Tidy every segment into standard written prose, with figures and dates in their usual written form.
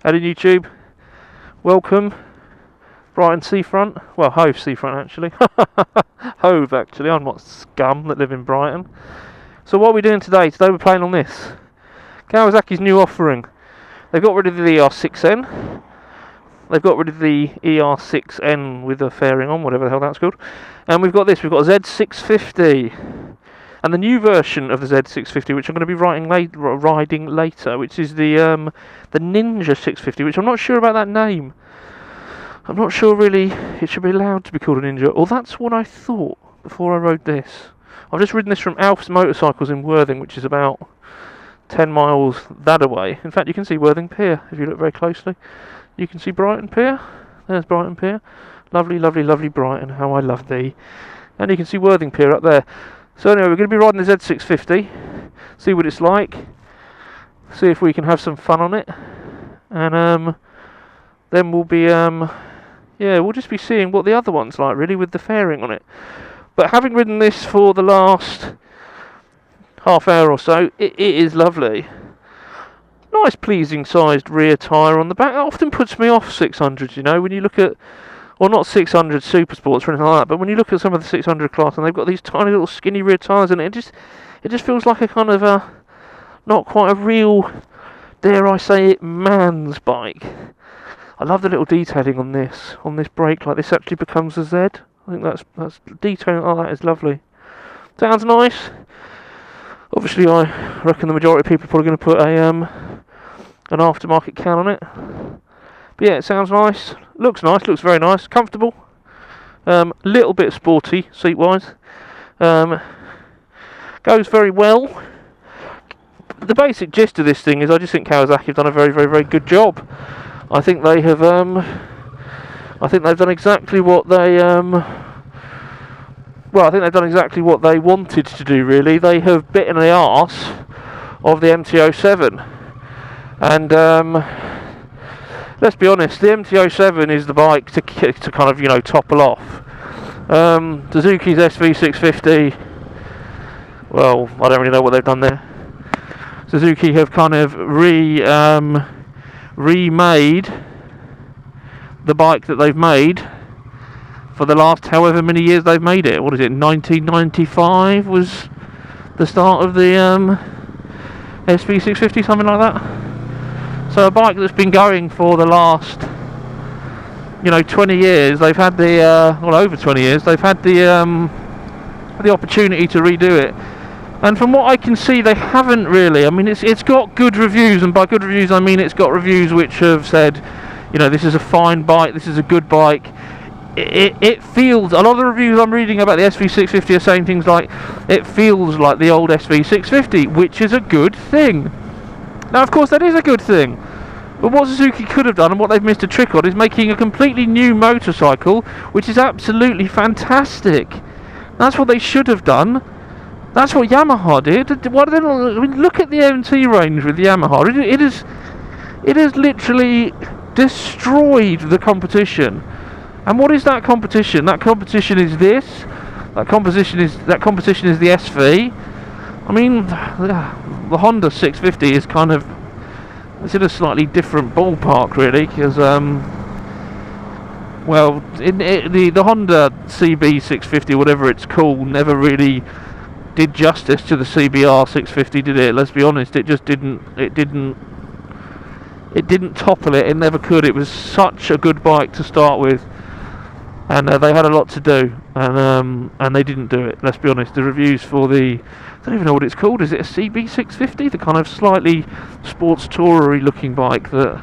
Hello YouTube, welcome. Brighton seafront, well Hove seafront actually. Hove actually, I'm not scum that live in Brighton. So what are we doing today? Today we're playing on this Kawasaki's new offering. They've got rid of the ER6N. They've got rid of the ER6N with a fairing on, whatever the hell that's called. And we've got this, we've got a Z650. And the new version of the Z650, which I'm going to be riding later, which is the Ninja 650, which I'm not sure about that name. I'm not sure really it should be allowed to be called a Ninja, or that's what I thought before I rode this. I've just ridden this from Alf's Motorcycles in Worthing, which is about 10 miles that away. In fact, you can see Worthing Pier if you look very closely. You can see Brighton Pier. There's Brighton Pier. Lovely, lovely, lovely Brighton. How I love thee. And you can see Worthing Pier up there. So anyway, we're going to be riding the Z650, see what it's like, see if we can have some fun on it, and then we'll be, we'll just be seeing what the other one's like, really, with the fairing on it. But having ridden this for the last half hour or so, it is lovely. Nice, pleasing sized rear tyre on the back. That often puts me off 600s, you know, when you look at, well, not 600 Super Sports or anything like that, but when you look at some of the 600 class and they've got these tiny little skinny rear tyres in it, it just feels like a kind of a, not quite a real, dare I say it, man's bike. I love the little detailing on this brake, like this actually becomes a Z. I think that's detailing, oh, that is lovely. Sounds nice. Obviously I reckon the majority of people are probably going to put an aftermarket can on it. But yeah, it sounds nice, looks very nice, comfortable, little bit sporty seat wise, goes very well. The basic gist of this thing is I just think Kawasaki have done a very, very, very good job. I think they have, I think they've done exactly what they, I think they've done exactly what they wanted to do, really. They have bitten the arse of the MT-07, and let's be honest, the MT-07 is the bike to kind of, you know, topple off. Suzuki's SV650, well, I don't really know what they've done there. Suzuki have kind of remade the bike that they've made for the last however many years they've made it. What is it, 1995 was the start of the SV650, something like that? So a bike that's been going for the last, 20 years, they've had the, over 20 years, they've had the opportunity to redo it. And from what I can see, they haven't really. I mean, it's got good reviews, and by good reviews I mean it's got reviews which have said, this is a fine bike, this is a good bike. It feels, a lot of the reviews I'm reading about the SV650 are saying things like, it feels like the old SV650, which is a good thing. Now, of course, that is a good thing. But what Suzuki could have done, and what they've missed a trick on, is making a completely new motorcycle, which is absolutely fantastic. That's what they should have done. That's what Yamaha did. Why do they not? I mean, look at the MT range with Yamaha. It has literally destroyed the competition. And what is that competition? That competition is this. That competition is the SV. I mean, the Honda 650 is kind of, it's in a slightly different ballpark, really, because the Honda CB 650, whatever it's called, never really did justice to the CBR 650, did it? Let's be honest, it just didn't. It didn't topple it. It never could. It was such a good bike to start with, and they had a lot to do, and they didn't do it. Let's be honest. The reviews for the, I don't even know what it's called. Is it a CB 650? The kind of slightly sports tourer-y looking bike that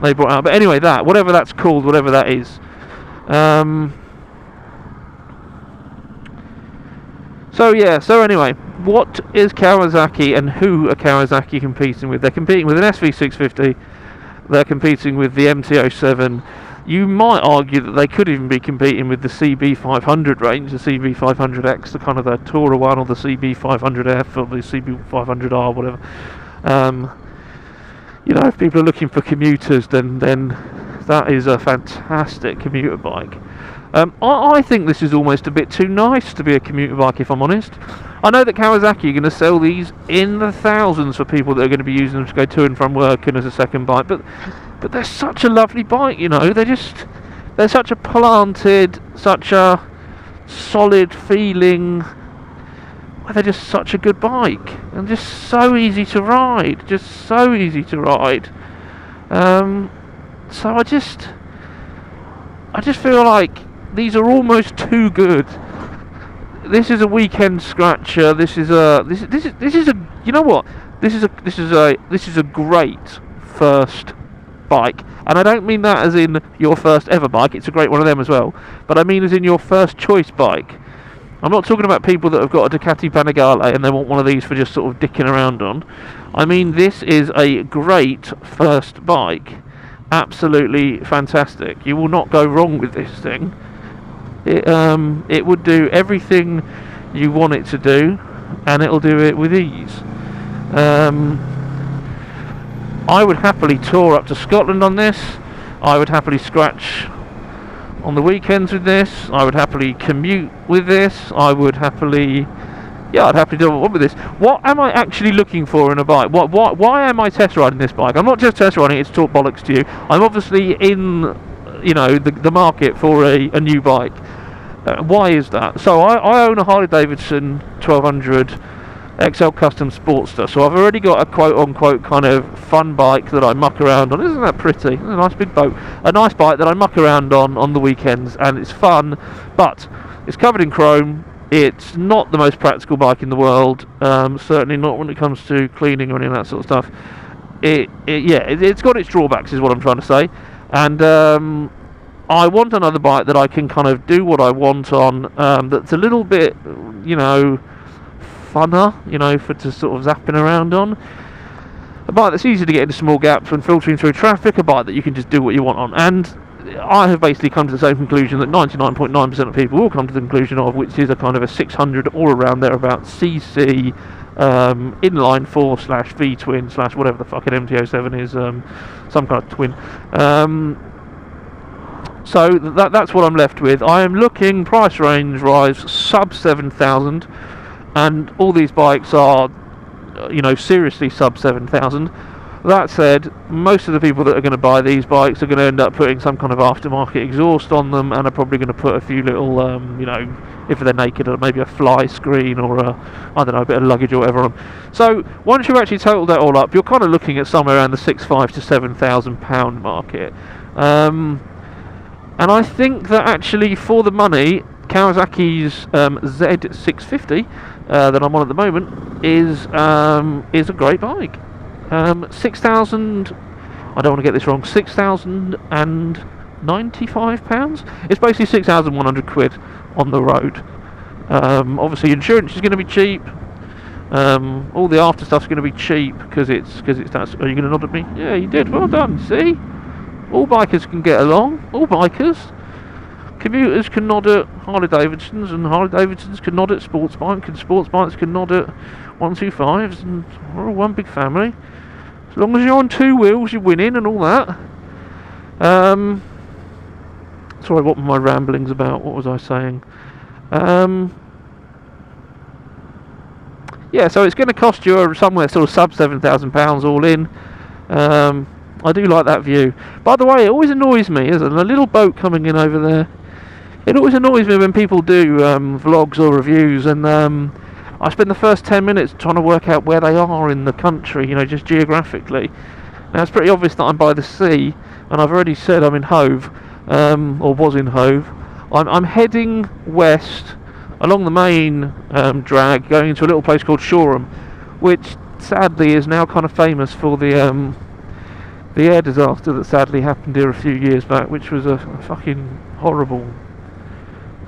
they brought out. But anyway, whatever that's called, whatever that is. So anyway, what is Kawasaki and who are Kawasaki competing with? They're competing with an SV650, they're competing with the MT-07. You might argue that they could even be competing with the CB500 range, the CB500X, the kind of the Tourer one, or the CB500F, or the CB500R, whatever. If people are looking for commuters, then that is a fantastic commuter bike. I think this is almost a bit too nice to be a commuter bike, if I'm honest. I know that Kawasaki are going to sell these in the thousands for people that are going to be using them to go to and from work and as a second bike, but but they're such a lovely bike, you know. They're such a planted, such a solid feeling. They're just such a good bike, and just so easy to ride. Just so easy to ride. So I just feel like these are almost too good. This is a weekend scratcher. This is a you know what? This is a great first bike, and I don't mean that as in your first ever bike. It's a great one of them as well, but I mean as in your first choice bike. I'm not talking about people that have got a Ducati Panigale and they want one of these for just sort of dicking around on. I mean, this is a great first bike. Absolutely fantastic. You will not go wrong with this thing. It would do everything you want it to do, and it'll do it with ease. I would happily tour up to Scotland on this. I would happily scratch on the weekends with this. I would happily commute with this. I'd happily do what I want with this. What am I actually looking for in a bike? Why am I test riding this bike? I'm not just test riding it to talk bollocks to you. I'm obviously in, you know, the market for a new bike. Why is that? So I own a Harley Davidson 1200 XL Custom Sportster, so I've already got a quote-unquote kind of fun bike that I muck around on. Isn't that pretty? It's a nice big boat. A nice bike that I muck around on the weekends, and it's fun, but it's covered in chrome. It's not the most practical bike in the world, certainly not when it comes to cleaning or any of that sort of stuff. It's got its drawbacks, is what I'm trying to say, and I want another bike that I can kind of do what I want on, that's a little bit, you know, funner, you know, for to sort of zapping around on. A bike that's easy to get into small gaps when filtering through traffic, a bike that you can just do what you want on. And I have basically come to the same conclusion that 99.9% of people will come to the conclusion of, which is a kind of a 600 or around thereabouts CC inline 4/V twin / whatever the fucking MT-07 is, some kind of twin. So that's what I'm left with. I am looking price range rise sub 7,000. And all these bikes are, you know, seriously sub 7,000. That said, most of the people that are going to buy these bikes are going to end up putting some kind of aftermarket exhaust on them, and are probably going to put a few little, you know, if they're naked, or maybe a fly screen, or I don't know, a bit of luggage or whatever on them. So once you've actually totaled that all up, you're kind of looking at somewhere around the £6,500 to £7,000 market. And I think that actually for the money, Kawasaki's Z650 that I'm on at the moment is a great bike. 6,000. I don't want to get this wrong. £6,095. It's basically 6,100 quid on the road. Obviously, insurance is going to be cheap. All the after stuff's going to be cheap because it's that. Are you going to nod at me? Yeah, you did. Well done. See, all bikers can get along. All bikers. Commuters can nod at Harley Davidsons, and Harley Davidsons can nod at sports bikes, and sports bikes can nod at 125s, and we're all one big family. As long as you're on two wheels, you're winning and all that. Sorry, what were my ramblings about? What was I saying? Yeah, so it's going to cost you somewhere sort of sub £7,000 all in. I do like that view. By the way, it always annoys me, isn't it? A little boat coming in over there. It always annoys me when people do vlogs or reviews, and I spend the first 10 minutes trying to work out where they are in the country, you know, just geographically. Now, it's pretty obvious that I'm by the sea, and I've already said I'm in Hove, or was in Hove. I'm heading west along the main drag, going into a little place called Shoreham, which sadly is now kind of famous for the air disaster that sadly happened here a few years back, which was a fucking horrible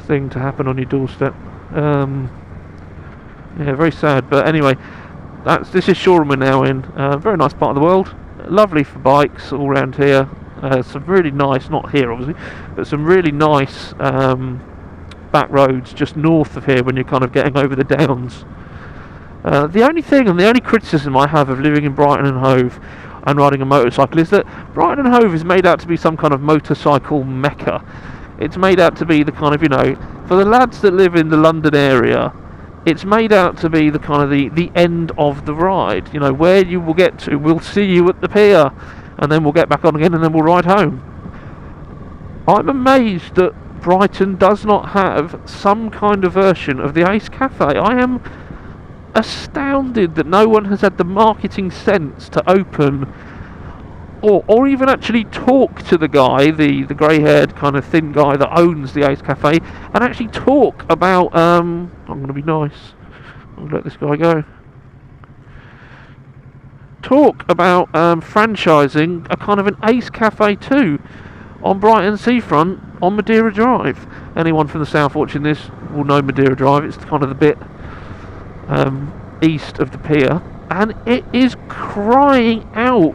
thing to happen on your doorstep. Yeah, very sad. But anyway, this is Shoreham we're now in. Very nice part of the world. Lovely for bikes all around here. Some really nice, not here obviously, but some really nice back roads just north of here when you're kind of getting over the downs. The only thing and the only criticism I have of living in Brighton and Hove and riding a motorcycle is that Brighton and Hove is made out to be some kind of motorcycle mecca. It's made out to be the kind of, you know, for the lads that live in the London area, it's made out to be the kind of the end of the ride. You know, where you will get to, we'll see you at the pier. and then we'll get back on again, and then we'll ride home. I'm amazed that Brighton does not have some kind of version of the Ace Cafe. I am astounded that no one has had the marketing sense to open or even actually talk to the guy, the grey-haired kind of thin guy that owns the Ace Cafe, and actually talk about I'm going to be nice, I'm going to let this guy go, talk about franchising a kind of an Ace Cafe 2 on Brighton seafront on Madeira Drive. Anyone from the south watching this will know Madeira Drive. It's kind of the bit east of the pier, and it is crying out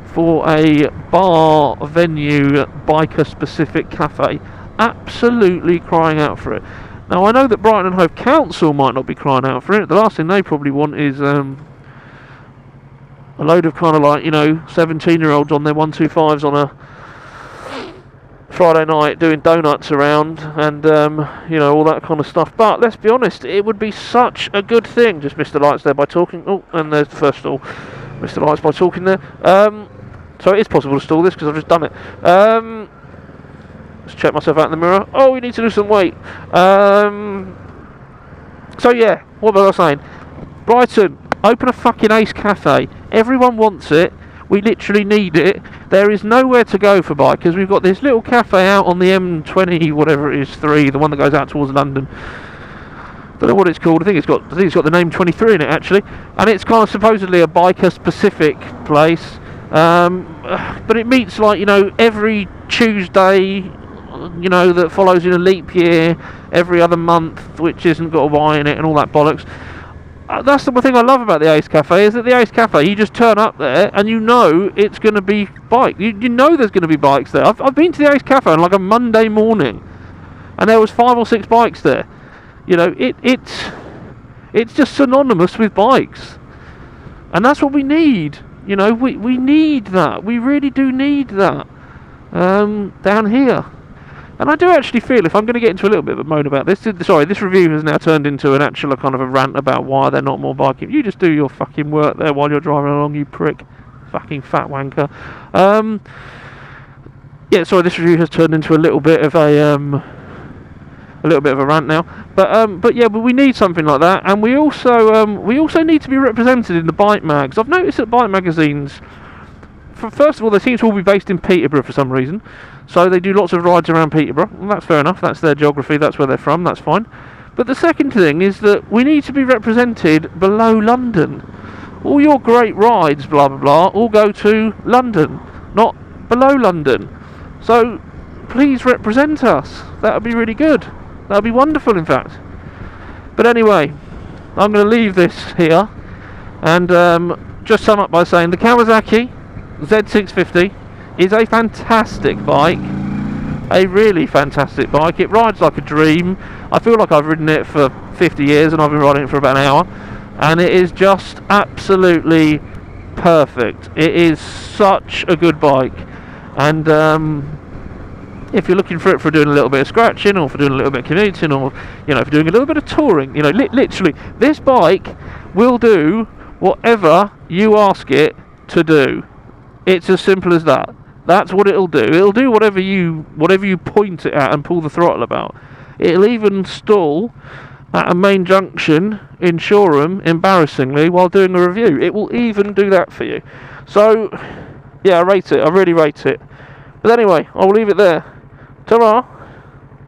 for a bar, venue, biker specific cafe. Absolutely crying out for it. Now I know that Brighton and Hove Council might not be crying out for it. The last thing they probably want is a load of kind of like, 17-year-olds on their 125s on a Friday night doing donuts around and all that kind of stuff. But let's be honest, it would be such a good thing. Just missed the lights there by talking. Oh, and there's the first stall. Missed the lights by talking there. So it is possible to stall this because I've just done it. Let's check myself out in the mirror. Oh, we need to lose some weight. So yeah, what was I saying? Brighton, open a fucking Ace Cafe. Everyone wants it. We literally need it. There is nowhere to go for bikers. We've got this little cafe out on the M20, whatever it is, 3, the one that goes out towards London. Don't know what it's called. I think it's got the name 23 in it actually, and it's kind of supposedly a biker specific place. But it meets like every Tuesday, that follows in a leap year, every other month, which isn't got a Y in it and all that bollocks. That's the one thing I love about the Ace Cafe, is that the Ace Cafe, you just turn up there and it's going to be bike. You know there's going to be bikes there. I've been to the Ace Cafe on like a Monday morning, and there was 5 or 6 bikes there. It's just synonymous with bikes, and that's what we need. We need that. We really do need that down here. And I do actually feel, if I'm going to get into a little bit of a moan about this, this review has now turned into an actual kind of a rant about why they're not more biking. You just do your fucking work there while you're driving along, you prick. Fucking fat wanker. This review has turned into a little bit of a rant now. But we need something like that, and we also need to be represented in the bike mags. I've noticed that bike magazines, first of all, they seem to all be based in Peterborough for some reason. So they do lots of rides around Peterborough. Well, that's fair enough. That's their geography. That's where they're from. That's fine. But the second thing is that we need to be represented below London. All your great rides, blah, blah, blah, all go to London, not below London. So please represent us. That would be really good. That would be wonderful, in fact. But anyway, I'm going to leave this here and just sum up by saying the Kawasaki Z650 is a fantastic bike, a really fantastic bike. It rides like a dream. I feel like I've ridden it for 50 years and I've been riding it for about an hour, and it is just absolutely perfect. It is such a good bike, and if you're looking for it for doing a little bit of scratching, or for doing a little bit of commuting, or for doing a little bit of touring, literally this bike will do whatever you ask it to do. It's as simple as that. That's what it'll do. It'll do whatever you point it at and pull the throttle about. It'll even stall at a main junction in Shoreham, embarrassingly, while doing a review. It will even do that for you. So, yeah, I rate it. I really rate it. But anyway, I'll leave it there. Ta-ra!